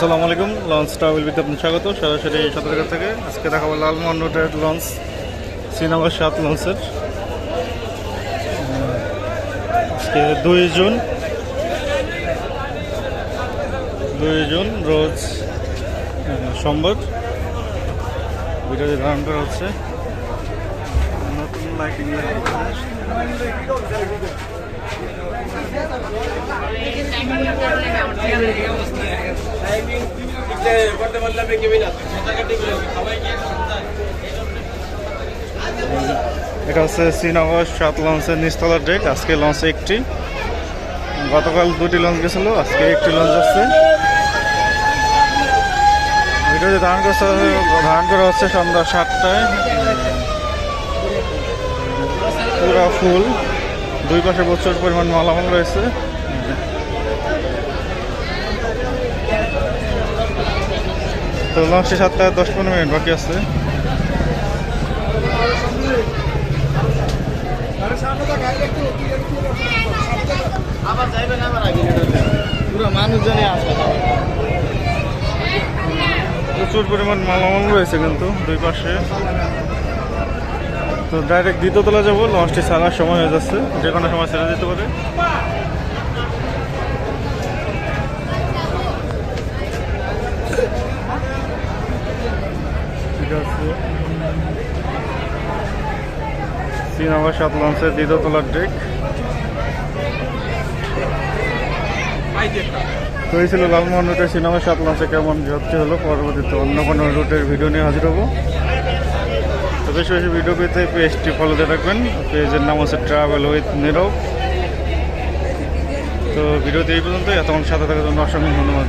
আসসালামু আলাইকুম। লঞ্চ ট্রাভেলবিতে আপনার স্বাগত। সরাসরি সতর্ক থেকে আজকে দেখাবো লালমোহন রোডের লঞ্চ শ্রীনগর 7 লঞ্চের আজকে 2 জুন রোজ সোমবার ভিডিওটি ধারণ করা হচ্ছে। নতুন লাইটিং এটা হচ্ছে শ্রীনগর 7 লঞ্চের নিচতলার ডেক। আজকে লঞ্চ একটি, গতকাল 2টি লঞ্চ গেছিল, আজকে একটি লঞ্চ আসছে। ভিডিওটি ধারণ করা হচ্ছে সন্ধ্যা 7টায়। পুরা ফুল, দুই পাশে প্রচুর পরিমাণ মালামাল রয়েছে। তো লঞ্চটি 7টা 10-15 মিনিট বাকি আছে। প্রচুর পরিমাণ মালামাল রয়েছে কিন্তু দুই পাশে। তো ডাইরেক্ট দ্বিতীয়তলা যাবো, লঞ্চটি ছাড়ার সময় হয়ে যাচ্ছে, যে কোনো সময় ছেড়ে যেতে পারে। ঠিক আছে, শ্রীনগর 7 লঞ্চের দ্বিতীয়তলার ডেক। তো এই ছিল লালমোহন রুটের শ্রীনগর 7 লঞ্চে কেমন যাত্রী হলো। পরবর্তীতে অন্য কোনো রুটের ভিডিও নিয়ে হাজির হবো। তো বেশি বেশি ভিডিও পেতে পেজটি ফলো দিয়ে রাখবেন। পেজের নাম হচ্ছে ট্রাভেল উইথ নীরব। তো ভিডিওতে এই পর্যন্তই। এতক্ষণ সাথে থাকার জন্য অসংখ্য ধন্যবাদ।